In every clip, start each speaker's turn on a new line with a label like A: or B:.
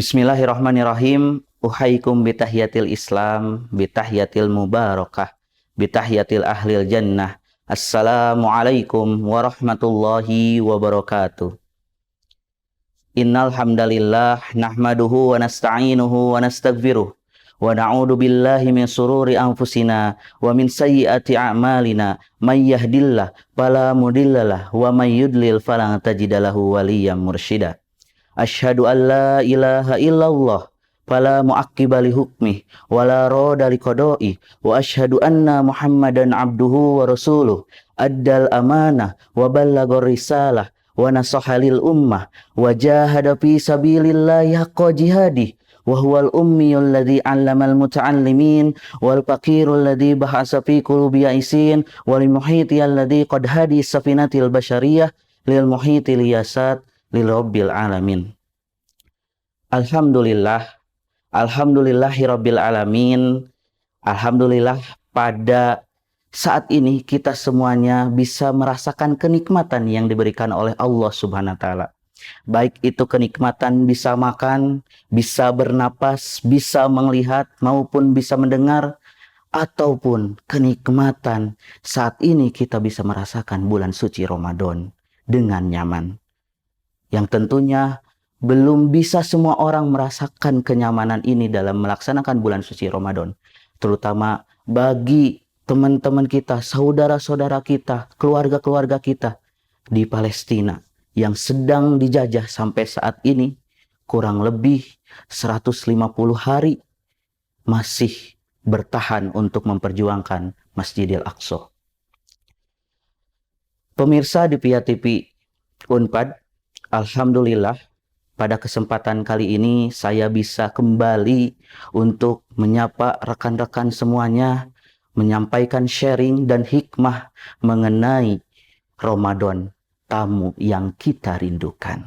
A: Bismillahirrahmanirrahim. Uhaikum bitahiyatil Islam, bitahiyatil mubarakah, bitahiyatil ahlil jannah. Assalamualaikum warahmatullahi wabarakatuh. Innal hamdalillah nahmaduhu wa nasta'inuhu wa nastaghfiruh wa na'udzu billahi min sururi anfusina wa min sayyiati a'malina may yahdillahu fala mudhillalah wa may yudlil fala tajida lahu waliyyan mursyida. Asyhadu an la ilaha illallah fala mu'aqqiba li hukmih wala rada li qada'i wa asyhadu anna Muhammadan abduhu wa rasuluh addal amanah wa ballagar risalah wa nasaha lil ummah wa jahada fi sabilillahi haqqa jihadih wa huwal ummiyul ladzi 'allamal muta'allimin wal faqirul ladzi bahasa fi qulubi ya'isin wal muhitiyal ladzi qad hadi safinatil basyariyah lil muhitil yasat lil rabbil alamin. Alhamdulillah, alhamdulillahirabbil alamin. Alhamdulillah pada saat ini kita semuanya bisa merasakan kenikmatan yang diberikan oleh Allah Subhanahu wa taala. Baik itu kenikmatan bisa makan, bisa bernapas, bisa melihat maupun bisa mendengar, ataupun kenikmatan saat ini kita bisa merasakan bulan suci Ramadan dengan nyaman. Yang tentunya belum bisa semua orang merasakan kenyamanan ini dalam melaksanakan bulan suci Ramadan. Terutama bagi teman-teman kita, saudara-saudara kita, keluarga-keluarga kita di Palestina yang sedang dijajah sampai saat ini kurang lebih 150 hari masih bertahan untuk memperjuangkan Masjidil Aqsa. Pemirsa di Pia TV Unpad, alhamdulillah pada kesempatan kali ini saya bisa kembali untuk menyapa rekan-rekan semuanya, menyampaikan sharing dan hikmah mengenai Ramadan, tamu yang kita rindukan.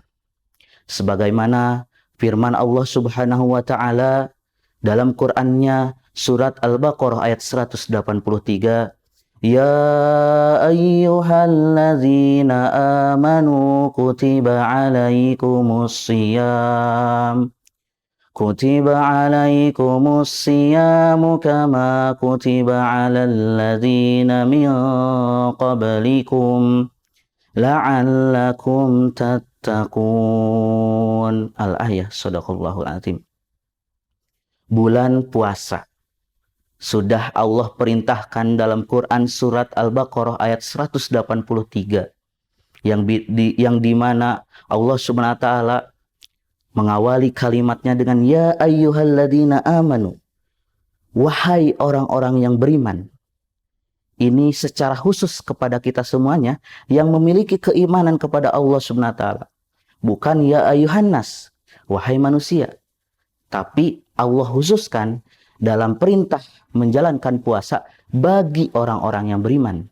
A: Sebagaimana firman Allah Subhanahu wa taala dalam Qur'annya surat Al-Baqarah ayat 183, Ya ayyuhalladzina amanu kutiba alaikumus siyam kama kutiba alal ladzina min qablikum la'allakum tattaqun. Al-ayah, shadaqallahul azim. Bulan puasa sudah Allah perintahkan dalam Quran surat Al-Baqarah ayat 183 yang dimana Allah Subhanahu wa taala mengawali kalimatnya dengan ya ayyuhalladzina amanu, wahai orang-orang yang beriman. Ini secara khusus kepada kita semuanya yang memiliki keimanan kepada Allah Subhanahu wa taala. Bukan ya ayyuhannas, wahai manusia. Tapi Allah khususkan dalam perintah menjalankan puasa bagi orang-orang yang beriman.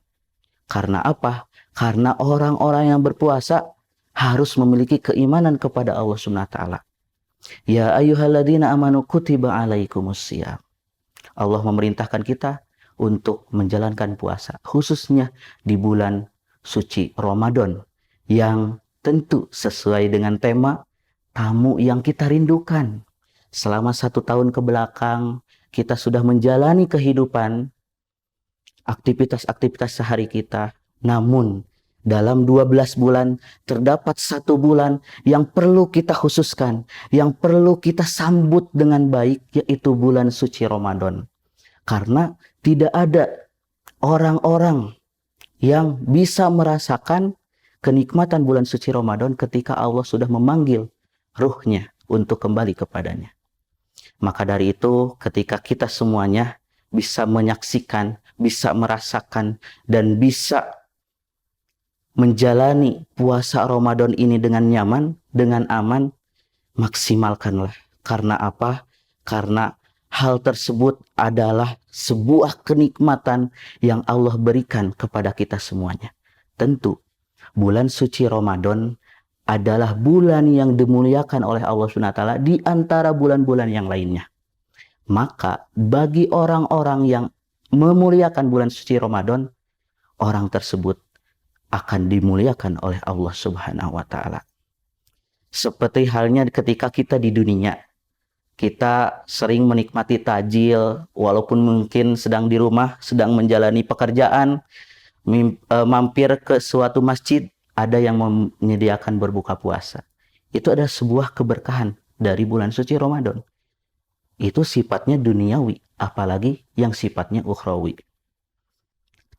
A: Karena apa? Karena orang-orang yang berpuasa harus memiliki keimanan kepada Allah Subhanahu wa taala. Ya ayyuhalladzina amanu kutiba alaikumus syiyam. Allah memerintahkan kita untuk menjalankan puasa, khususnya di bulan suci Ramadan yang tentu sesuai dengan tema tamu yang kita rindukan. Selama 1 tahun ke belakang kita sudah menjalani kehidupan, aktivitas-aktivitas sehari kita. Namun dalam 12 bulan terdapat 1 bulan yang perlu kita khususkan, yang perlu kita sambut dengan baik, yaitu bulan suci Ramadan. Karena tidak ada orang-orang yang bisa merasakan kenikmatan bulan suci Ramadan ketika Allah sudah memanggil ruhnya untuk kembali kepadanya. Maka dari itu ketika kita semuanya bisa menyaksikan, bisa merasakan, dan bisa menjalani puasa Ramadan ini dengan nyaman, dengan aman, maksimalkanlah. Karena apa? Karena hal tersebut adalah sebuah kenikmatan yang Allah berikan kepada kita semuanya. Tentu bulan suci Ramadan adalah bulan yang dimuliakan oleh Allah SWT di antara bulan-bulan yang lainnya. Maka bagi orang-orang yang memuliakan bulan suci Ramadan, orang tersebut akan dimuliakan oleh Allah Subhanahu wa taala. Seperti halnya ketika kita di dunia, Kita sering menikmati tajil, walaupun mungkin sedang di rumah, sedang menjalani pekerjaan, mampir ke suatu masjid, ada yang menyediakan berbuka puasa. Itu adalah sebuah keberkahan dari bulan suci Ramadan. Itu sifatnya duniawi, apalagi yang sifatnya ukhrawi.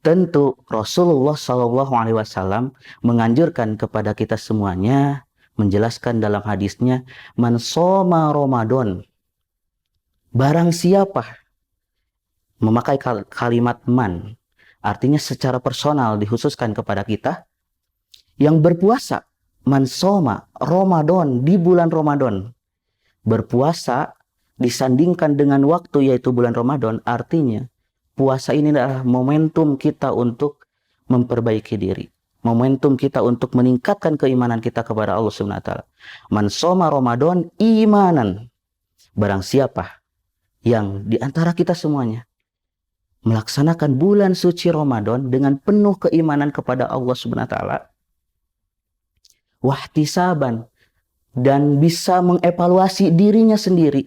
A: Tentu Rasulullah SAW menganjurkan kepada kita semuanya, menjelaskan dalam hadisnya, man shoma Ramadan, barang siapa, memakai kalimat man, artinya secara personal dikhususkan kepada kita, yang berpuasa, man shoma Ramadan, di bulan Ramadan. Berpuasa disandingkan dengan waktu yaitu bulan Ramadan, artinya puasa ini adalah momentum kita untuk memperbaiki diri. Momentum kita untuk meningkatkan keimanan kita kepada Allah Subhanahu wa taala. Man shoma Ramadan imanan. Barang siapa yang di antara kita semuanya melaksanakan bulan suci Ramadan dengan penuh keimanan kepada Allah Subhanahu wa taala, wahtisaban, dan bisa mengevaluasi dirinya sendiri,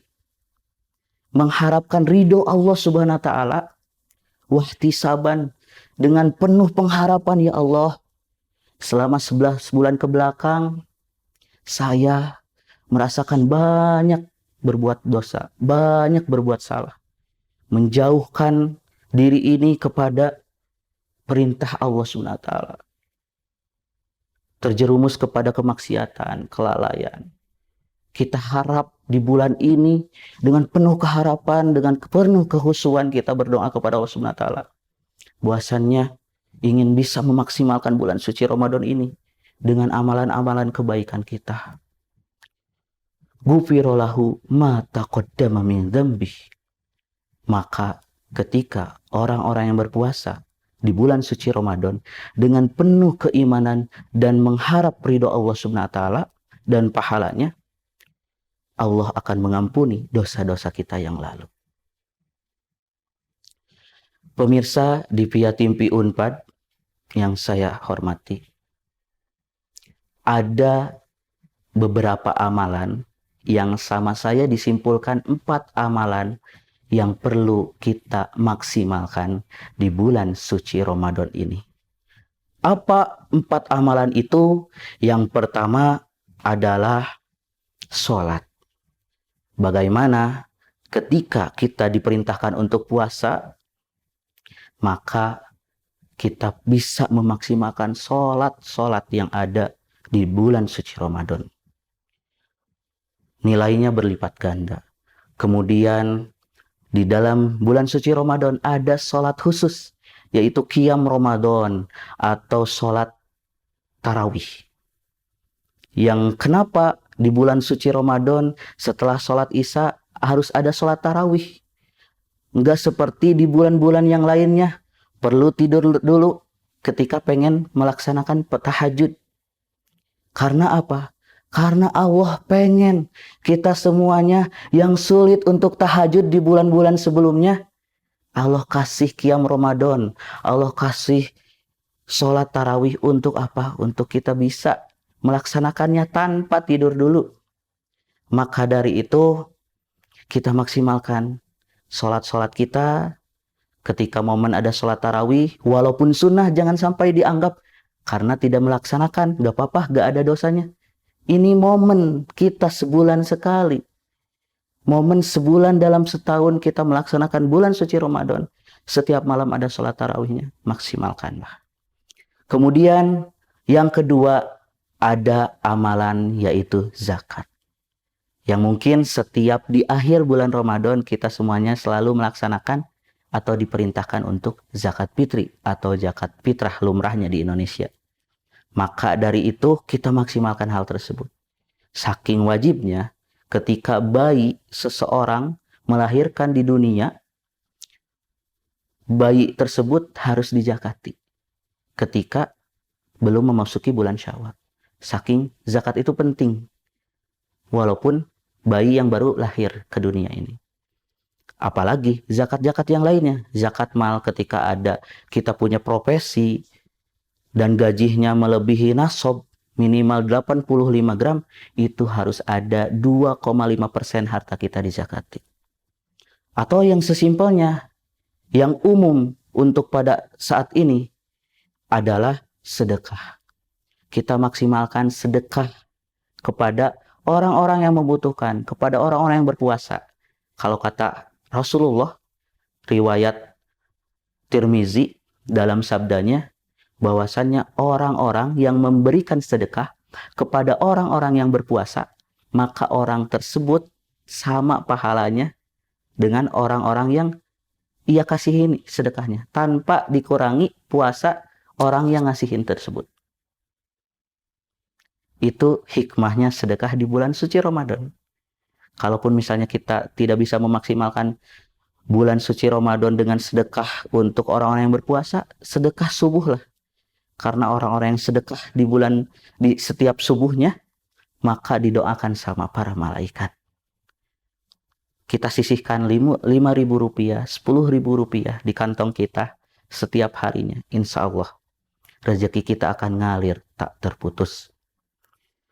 A: mengharapkan ridho Allah Subhanahu wa taala, wahtisaban, dengan penuh pengharapan, ya Allah, selama 11 bulan ke belakang saya merasakan banyak berbuat dosa, banyak berbuat salah, menjauhkan diri ini kepada perintah Allah Subhanahu wa taala, terjerumus kepada kemaksiatan, kelalaian. Kita harap di bulan ini dengan penuh keharapan, dengan penuh kehusuan kita berdoa kepada Allah Subhanahu wa taala, bahwasannya ingin bisa memaksimalkan bulan suci Ramadan ini dengan amalan-amalan kebaikan kita. Ghufira lahu ma taqaddama min dzambih. Maka ketika orang-orang yang berpuasa di bulan suci Ramadan dengan penuh keimanan dan mengharap ridho Allah Subhanahu wa taala dan pahalanya, Allah akan mengampuni dosa-dosa kita yang lalu. Pemirsa di Via Timpi Unpad yang saya hormati, ada beberapa amalan yang sama saya disimpulkan 4 amalan yang perlu kita maksimalkan di bulan suci Ramadan ini. Apa 4 amalan itu? Yang pertama adalah sholat. Bagaimana ketika kita diperintahkan untuk puasa, maka kita bisa memaksimalkan sholat yang ada di bulan suci Ramadan. Nilainya berlipat ganda. Kemudian di dalam bulan suci Ramadan ada sholat khusus, yaitu qiyam Ramadan atau sholat tarawih. Yang kenapa di bulan suci Ramadan setelah sholat isya harus ada sholat tarawih? Enggak seperti di bulan-bulan yang lainnya, perlu tidur dulu ketika pengen melaksanakan tahajud. Karena apa? Karena Allah pengen kita semuanya yang sulit untuk tahajud di bulan-bulan sebelumnya, Allah kasih qiyam Ramadan, Allah kasih sholat tarawih untuk apa? Untuk kita bisa melaksanakannya tanpa tidur dulu. Maka dari itu kita maksimalkan sholat-sholat kita. Ketika momen ada sholat tarawih, walaupun sunnah jangan sampai dianggap karena tidak melaksanakan, gak apa-apa, gak ada dosanya. Ini momen kita sebulan sekali. Momen sebulan dalam setahun kita melaksanakan bulan suci Ramadan. Setiap malam ada sholat tarawihnya, maksimalkanlah. Kemudian yang kedua ada amalan yaitu zakat. Yang mungkin setiap di akhir bulan Ramadan kita semuanya selalu melaksanakan atau diperintahkan untuk zakat fitri atau zakat fitrah lumrahnya di Indonesia. Maka dari itu kita maksimalkan hal tersebut. Saking wajibnya ketika bayi seseorang melahirkan di dunia, bayi tersebut harus dizakati ketika belum memasuki bulan Syawal. Saking zakat itu penting, walaupun bayi yang baru lahir ke dunia ini. Apalagi zakat-zakat yang lainnya, zakat mal ketika ada kita punya profesi dan gajinya melebihi nasab, minimal 85 gram, itu harus ada 2,5% harta kita dizakati. Atau yang sesimpelnya, yang umum untuk pada saat ini adalah sedekah. Kita maksimalkan sedekah kepada orang-orang yang membutuhkan, kepada orang-orang yang berpuasa. Kalau kata Rasulullah, riwayat Tirmizi dalam sabdanya, bahwasannya orang-orang yang memberikan sedekah kepada orang-orang yang berpuasa, maka orang tersebut sama pahalanya dengan orang-orang yang ia kasihin sedekahnya, tanpa dikurangi puasa orang yang ngasihin tersebut. Itu hikmahnya sedekah di bulan suci Ramadan. Kalaupun misalnya kita tidak bisa memaksimalkan bulan suci Ramadan dengan sedekah untuk orang-orang yang berpuasa, sedekah subuh lah. Karena orang-orang yang sedekah di setiap subuhnya, maka didoakan sama para malaikat. Kita sisihkan 5.000 rupiah, 10.000 rupiah di kantong kita setiap harinya. Insya Allah, rezeki kita akan ngalir tak terputus.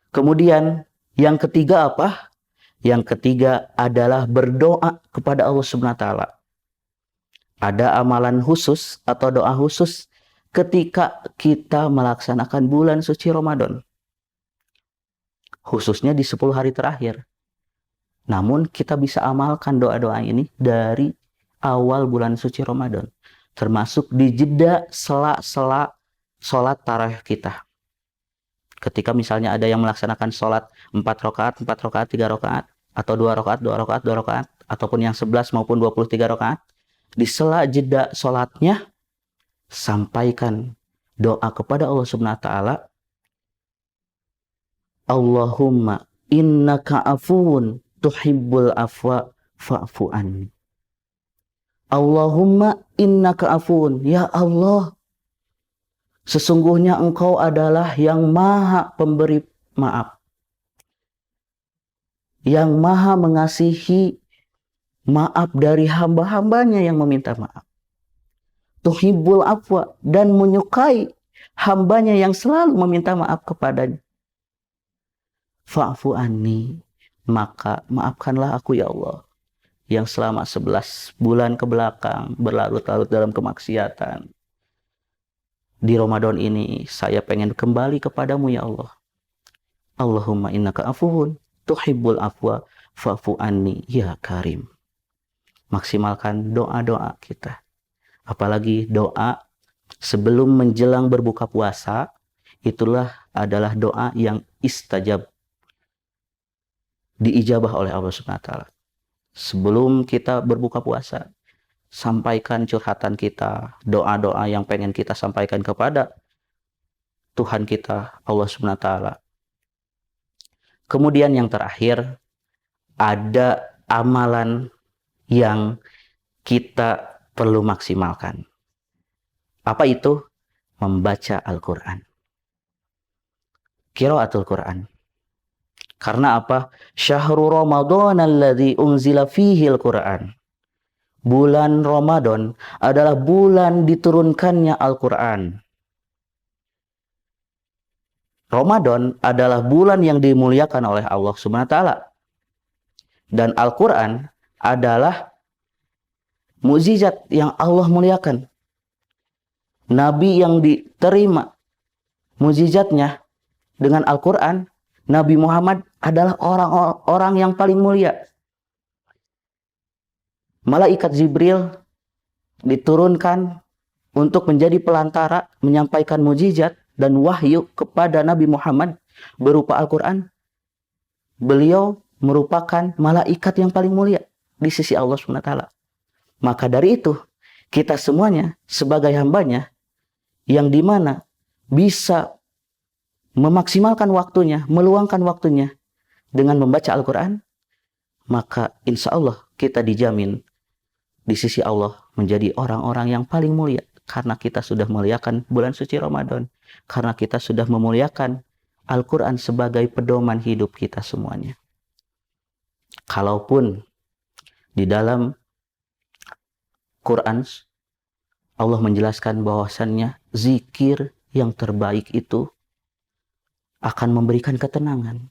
A: Kemudian yang ketiga apa? Yang ketiga adalah berdoa kepada Allah Subhanahu wa taala. Ada amalan khusus atau doa khusus ketika kita melaksanakan bulan suci Ramadan. Khususnya di 10 hari terakhir. Namun kita bisa amalkan doa-doa ini dari awal bulan suci Ramadan. Termasuk di jeda sela-sela sholat tarawih kita. Ketika misalnya ada yang melaksanakan sholat 4 rakaat, 3 rakaat, atau 2 rakaat, 2 rakaat, 2 rakaat, ataupun yang 11 maupun 23 rakaat, di sela jeda sholatnya, sampaikan doa kepada Allah Subhanahu wa taala. Allahumma innaka afuwun tuhibbul afwa fa'fu anni. Allahumma innaka afuwun, ya Allah, sesungguhnya engkau adalah yang maha pemberi maaf, yang maha mengasihi maaf dari hamba-hambanya yang meminta maaf. Tuhibbul afwa, dan menyukai hambanya yang selalu meminta maaf kepadanya. Fa'fu anni, maka maafkanlah aku ya Allah, yang selama 11 bulan ke belakang berlarut-larut dalam kemaksiatan. Di Ramadan ini saya pengen kembali kepadamu ya Allah. Allahumma innaka afuwun tuhibbul afwa fa'fu anni ya karim. Maksimalkan doa-doa kita. Apalagi doa sebelum menjelang berbuka puasa, itulah adalah doa yang istajab, diijabah oleh Allah Subhanahu wa taala. Sebelum kita berbuka puasa, sampaikan curhatan kita, doa-doa yang pengen kita sampaikan kepada Tuhan kita, Allah Subhanahu wa taala. Kemudian yang terakhir, ada amalan yang kita perlu maksimalkan. Apa itu? Membaca Al-Quran. Qiraatul Quran. Karena apa? Syahrul Ramadan alladzi unzila fihi Al-Quran. Bulan Ramadan adalah bulan diturunkannya Al-Quran. Ramadan adalah bulan yang dimuliakan oleh Allah Subhanahu wa taala. Dan Al-Quran adalah mukjizat yang Allah muliakan. Nabi yang diterima mukjizatnya dengan Al-Quran, Nabi Muhammad adalah orang yang paling mulia. Malaikat Jibril diturunkan untuk menjadi pelantara menyampaikan mukjizat dan wahyu kepada Nabi Muhammad berupa Al-Quran. Beliau merupakan malaikat yang paling mulia di sisi Allah SWT. Maka dari itu, kita semuanya sebagai hambanya, yang dimana bisa memaksimalkan waktunya, meluangkan waktunya dengan membaca Al-Quran, maka insya Allah kita dijamin di sisi Allah menjadi orang-orang yang paling mulia. Karena kita sudah memuliakan bulan suci Ramadan. Karena kita sudah memuliakan Al-Quran sebagai pedoman hidup kita semuanya. Kalaupun di dalam Quran Allah menjelaskan bahwasannya zikir yang terbaik itu akan memberikan ketenangan.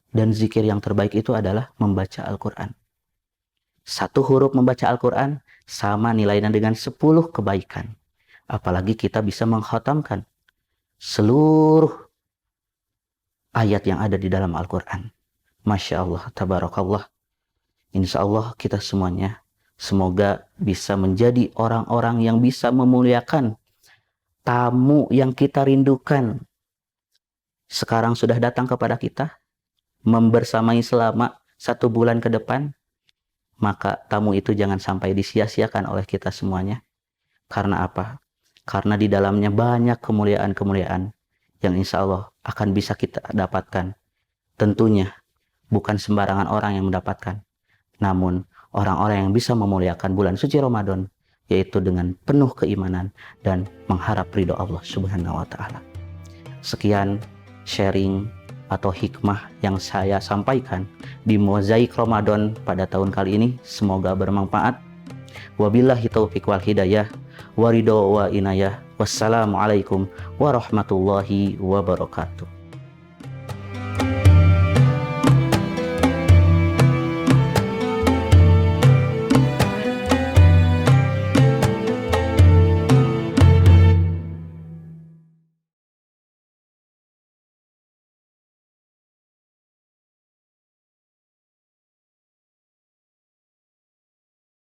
A: Dan zikir yang terbaik itu adalah membaca Al-Quran. Satu huruf membaca Al-Quran sama nilainya dengan 10 kebaikan. Apalagi kita bisa mengkhatamkan seluruh ayat yang ada di dalam Al-Quran. Masya Allah, tabarakallah. Insya Allah kita semuanya semoga bisa menjadi orang-orang yang bisa memuliakan tamu yang kita rindukan. Sekarang sudah datang kepada kita, membersamai selama 1 bulan ke depan, maka tamu itu jangan sampai disia-siakan oleh kita semuanya. Karena apa? Karena di dalamnya banyak kemuliaan-kemuliaan yang insya Allah akan bisa kita dapatkan. Tentunya bukan sembarangan orang yang mendapatkan, namun orang-orang yang bisa memuliakan bulan suci Ramadan, yaitu dengan penuh keimanan dan mengharap ridho Allah Subhanahu wa Ta'ala. Sekian sharing atau hikmah yang saya sampaikan di Mozaik Ramadan pada tahun kali ini. Semoga bermanfaat. Wabillahi taufiq wal hidayah, waridho wa inayah. Wassalamualaikum warahmatullahi wabarakatuh.